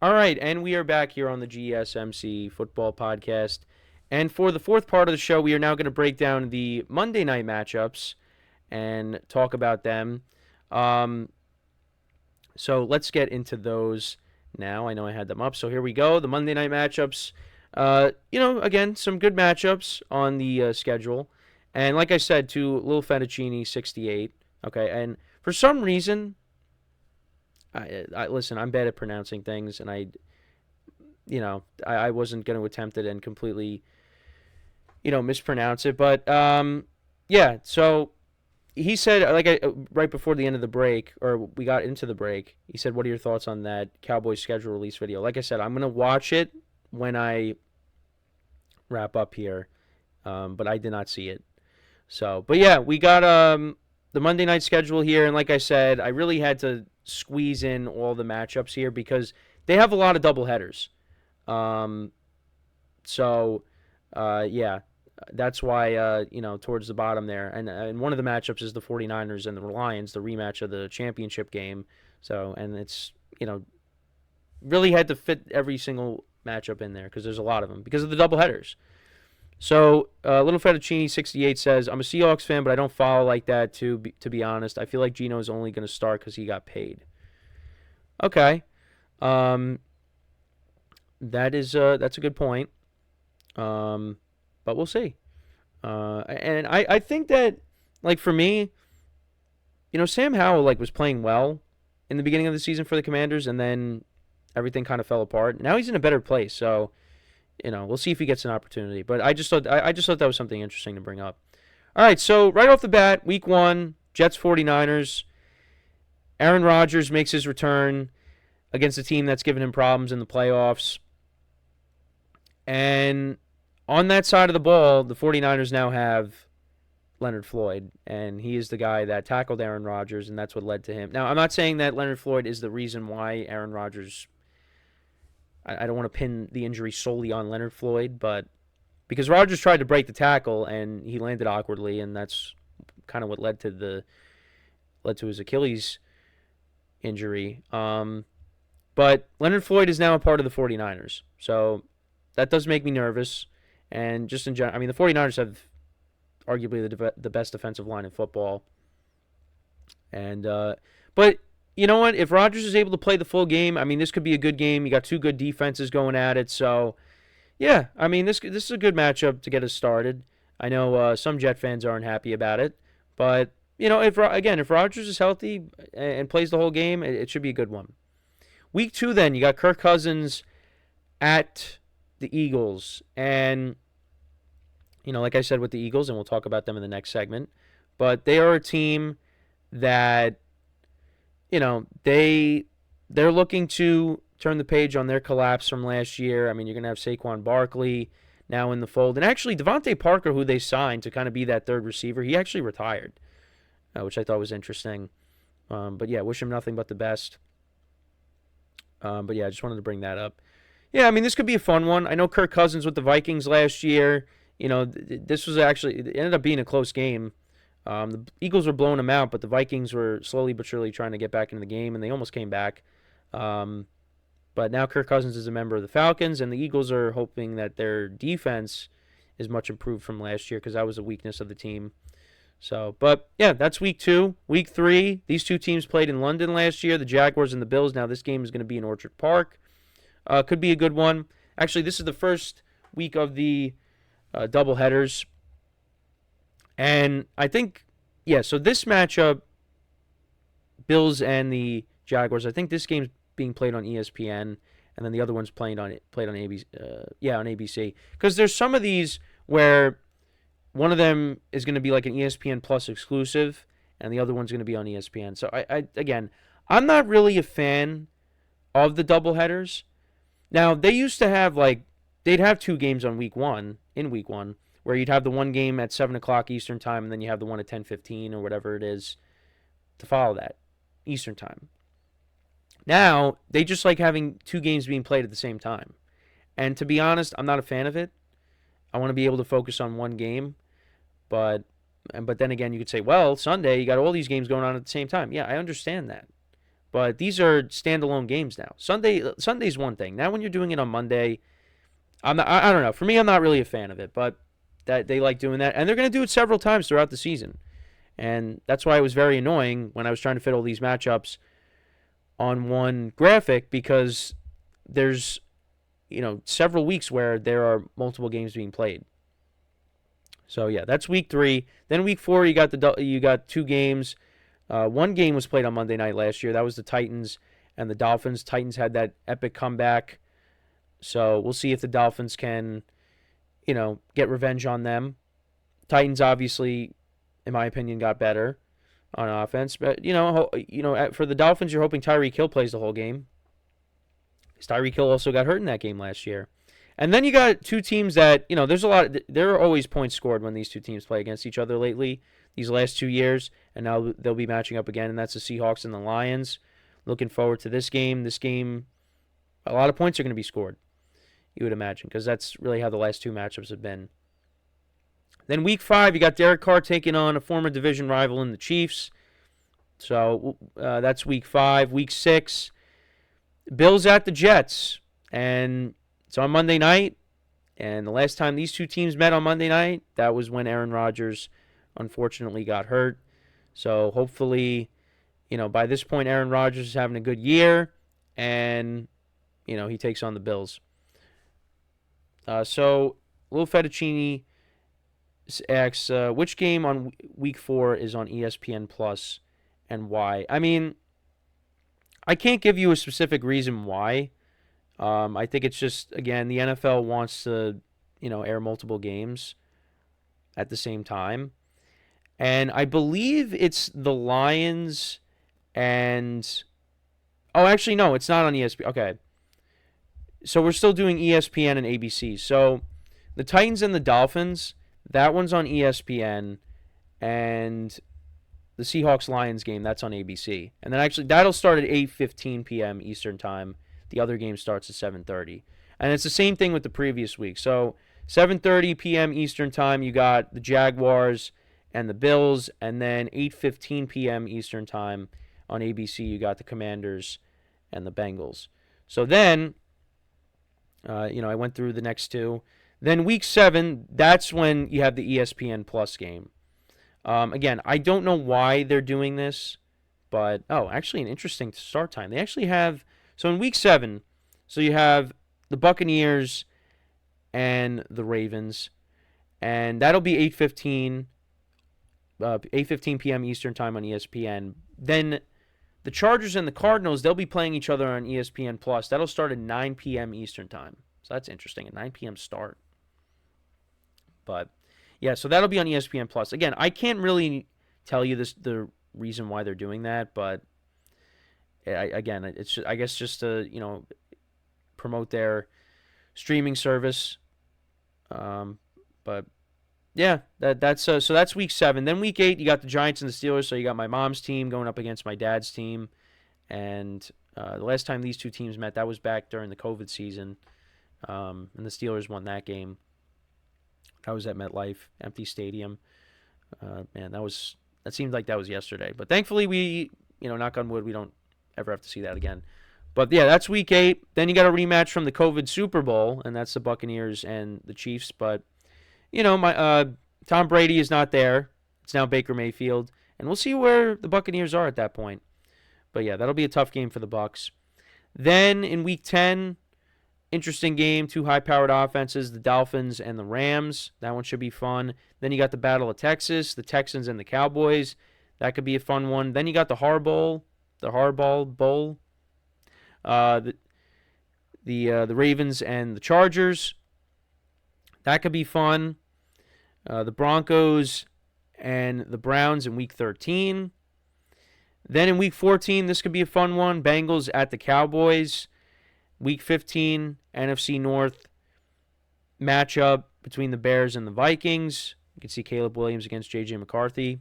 All right, and we are back here on the GSMC football podcast. And for the fourth part of the show, we are now going to break down the Monday night matchups and talk about them. Um, so let's get into those now. I know I had them up, so here we go. The Monday night matchups. Again, some good matchups on the schedule. And like I said, to Lil Fettuccine 68. Okay, and for some reason, I listen. I'm bad at pronouncing things, and I wasn't going to attempt it and completely, mispronounce it. But yeah. So he said, right before the end of the break, or we got into the break, he said, "What are your thoughts on that Cowboys schedule release video?" Like I said, I'm going to watch it when I wrap up here, but I did not see it. So, but yeah, we got the Monday night schedule here, and like I said, I really had to squeeze in all the matchups here because they have a lot of double headers. Um, yeah, that's why towards the bottom there, and one of the matchups is the 49ers and the Lions, the rematch of the championship game. So, and it's really had to fit every single matchup in there because there's a lot of them because of the double headers. So, Little Fettuccine 68 says, "I'm a Seahawks fan, but I don't follow like that. To be honest, I feel like Gino is only going to start because he got paid." Okay, um, that's a good point. But we'll see. And I think that, like, for me, Sam Howell was playing well in the beginning of the season for the Commanders, and then everything kind of fell apart. Now he's in a better place, so we'll see if he gets an opportunity. But I just thought that was something interesting to bring up. All right, so right off the bat, Week 1, Jets 49ers. Aaron Rodgers makes his return against a team that's given him problems in the playoffs. And on that side of the ball, the 49ers now have Leonard Floyd, and he is the guy that tackled Aaron Rodgers, and that's what led to him. Now, I'm not saying that Leonard Floyd is the reason why Aaron Rodgers. I don't want to pin the injury solely on Leonard Floyd, but because Rodgers tried to break the tackle and he landed awkwardly, and that's kind of what led to his Achilles injury. But Leonard Floyd is now a part of the 49ers, so that does make me nervous. And just in general, I mean, the 49ers have arguably the best defensive line in football. And but you know what? If Rodgers is able to play the full game, I mean, this could be a good game. You got two good defenses going at it, so yeah, I mean, this is a good matchup to get us started. I know some Jet fans aren't happy about it, but if Rodgers is healthy and plays the whole game, it should be a good one. Week 2, then you got Kirk Cousins at the Eagles, and like I said with the Eagles, and we'll talk about them in the next segment, but they are a team that they're looking to turn the page on their collapse from last year. I mean, you're going to have Saquon Barkley now in the fold. And actually, Devontae Parker, who they signed to kind of be that third receiver, he actually retired, which I thought was interesting. But yeah, wish him nothing but the best. But yeah, I just wanted to bring that up. Yeah, I mean, this could be a fun one. I know Kirk Cousins with the Vikings last year. This was actually, it ended up being a close game. The Eagles were blowing them out, but the Vikings were slowly but surely trying to get back into the game, and they almost came back. But now Kirk Cousins is a member of the Falcons, and the Eagles are hoping that their defense is much improved from last year because that was a weakness of the team. So, but yeah, that's Week 2. Week 3, these two teams played in London last year, the Jaguars and the Bills. Now this game is going to be in Orchard Park. Could be a good one. Actually, this is the first week of the doubleheaders. And I think, yeah, so this matchup, Bills and the Jaguars, I think this game's being played on ESPN, and then the other one's played on ABC. On ABC. Because there's some of these where one of them is going to be like an ESPN Plus exclusive, and the other one's going to be on ESPN. So again, I'm not really a fan of the doubleheaders. Now they used to have they'd have two games on week one, where you'd have the one game at 7 o'clock Eastern time, and then you have the one at 10:15 or whatever it is to follow that Eastern time. Now, they just like having two games being played at the same time. And to be honest, I'm not a fan of it. I want to be able to focus on one game. But then again, you could say, well, Sunday, you got all these games going on at the same time. Yeah, I understand that. But these are standalone games now. Sunday's one thing. Now when you're doing it on Monday, I don't know. For me, I'm not really a fan of it, but that they like doing that, and they're going to do it several times throughout the season. And that's why it was very annoying when I was trying to fit all these matchups on one graphic, because there's several weeks where there are multiple games being played. So yeah, that's week 3. Then week 4, you got 2 games. One game was played on Monday night last year. That was the Titans and the Dolphins. Titans had that epic comeback. So we'll see if the Dolphins can, get revenge on them. Titans obviously, in my opinion, got better on offense. But, for the Dolphins, you're hoping Tyreek Hill plays the whole game. Because Tyreek Hill also got hurt in that game last year. And then you got 2 teams that, there are always points scored when these 2 teams play against each other lately, these last 2 years. And now they'll be matching up again, and that's the Seahawks and the Lions. Looking forward to this game. This game, a lot of points are going to be scored, you would imagine, because that's really how the last 2 matchups have been. Then week 5, you got Derek Carr taking on a former division rival in the Chiefs. So that's week 5. Week 6, Bills at the Jets. And it's on Monday night. And the last time these 2 teams met on Monday night, that was when Aaron Rodgers unfortunately got hurt. So hopefully, by this point, Aaron Rodgers is having a good year. And, he takes on the Bills. So Lil Fettuccine asks, which game on week 4 is on ESPN Plus and why? I mean, I can't give you a specific reason why. I think it's just, again, the NFL wants to, air multiple games at the same time. And I believe it's the Lions and... Oh, actually, no, it's not on ESPN. Okay. So we're still doing ESPN and ABC. So the Titans and the Dolphins, that one's on ESPN. And the Seahawks-Lions game, that's on ABC. And then actually, that'll start at 8:15 p.m. Eastern Time. The other game starts at 7:30. And it's the same thing with the previous week. So 7:30 p.m. Eastern Time, you got the Jaguars and the Bills. And then 8:15 p.m. Eastern Time on ABC, you got the Commanders and the Bengals. So then, I went through the next 2. Then week 7, that's when you have the ESPN Plus game. Again, I don't know why they're doing this, but, actually an interesting start time. They actually have, so in week 7, so you have the Buccaneers and the Ravens, and that'll be 8:15 p.m. Eastern Time on ESPN. Then the Chargers and the Cardinals, they'll be playing each other on ESPN Plus. That'll start at 9 p.m. Eastern Time. So that's interesting, a 9 p.m. start. But yeah, so that'll be on ESPN Plus. Again, I can't really tell you the reason why they're doing that, but it's just, I guess just to promote their streaming service. But yeah, that's week 7. Then week 8, you got the Giants and the Steelers. So you got my mom's team going up against my dad's team, and the last time these 2 teams met, that was back during the COVID season, and the Steelers won that game. I was at MetLife, empty stadium. Man, that seemed like that was yesterday. But thankfully, we, knock on wood, we don't ever have to see that again. But yeah, that's week 8. Then you got a rematch from the COVID Super Bowl, and that's the Buccaneers and the Chiefs. But my Tom Brady is not there. It's now Baker Mayfield, and we'll see where the Buccaneers are at that point. But yeah, that'll be a tough game for the Bucs. Then in week 10. Interesting game, 2 high-powered offenses, the Dolphins and the Rams. That one should be fun. Then you got the Battle of Texas, the Texans and the Cowboys. That could be a fun one. Then you got the Harbaugh Bowl, the Ravens and the Chargers. That could be fun. The Broncos and the Browns in week 13. Then in week 14, this could be a fun one. Bengals at the Cowboys. Week 15, NFC North matchup between the Bears and the Vikings. You can see Caleb Williams against J.J. McCarthy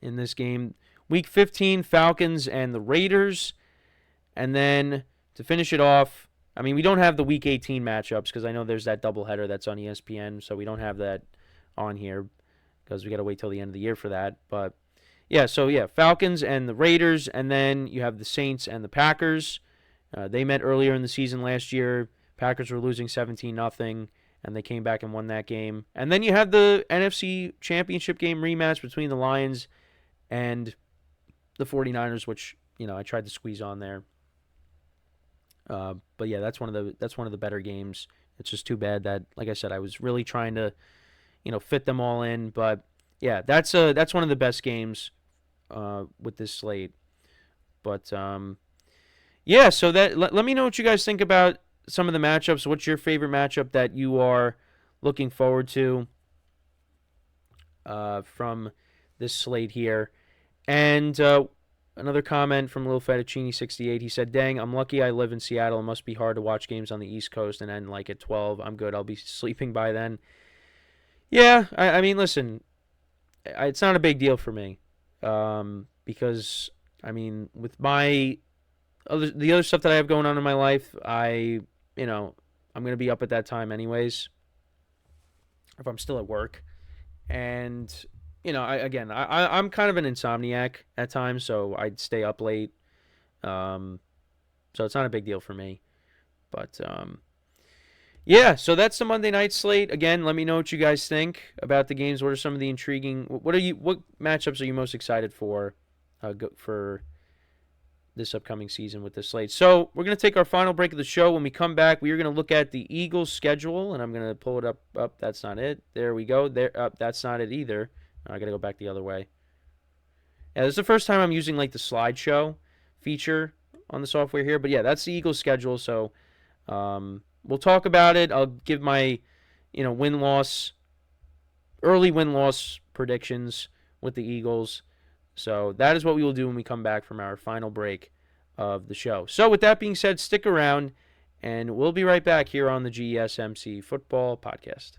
in this game. Week 15, Falcons and the Raiders. And then to finish it off, we don't have the Week 18 matchups because I know there's that doubleheader that's on ESPN, so we don't have that on here because we got to wait till the end of the year for that. But Falcons and the Raiders, and then you have the Saints and the Packers. They met earlier in the season last year. Packers were losing 17-0, and they came back and won that game. And then you have the NFC Championship game rematch between the Lions and the 49ers, which, I tried to squeeze on there. But yeah, that's one of the better games. It's just too bad that, like I said, I was really trying to, fit them all in. But yeah, that's one of the best games with this slate. But so let me know what you guys think about some of the matchups. What's your favorite matchup that you are looking forward to from this slate here? And another comment from Lil Fettuccini68. He said, "Dang, I'm lucky I live in Seattle. It must be hard to watch games on the East Coast and end like at 12. I'm good. I'll be sleeping by then." Yeah, I mean, listen, it's not a big deal for me because, I mean, with the other stuff that I have going on in my life, I'm going to be up at that time anyways if I'm still at work. And I'm kind of an insomniac at times, so I'd stay up late. So it's not a big deal for me. But so that's the Monday night slate. Again, let me know what you guys think about the games. What are some of the intriguing? What matchups are you most excited for this upcoming season with this slate? So we're going to take our final break of the show. When we come back, we are going to look at the Eagles' schedule, and I'm going to pull it up. That's not it. There we go. That's not it either. I got to go back the other way. Yeah, this is the first time I'm using like the slideshow feature on the software here. But yeah, that's the Eagles' schedule. So we'll talk about it. I'll give my early win-loss predictions with the Eagles. So that is what we will do when we come back from our final break of the show. So with that being said, stick around, and we'll be right back here on the GSMC Football Podcast.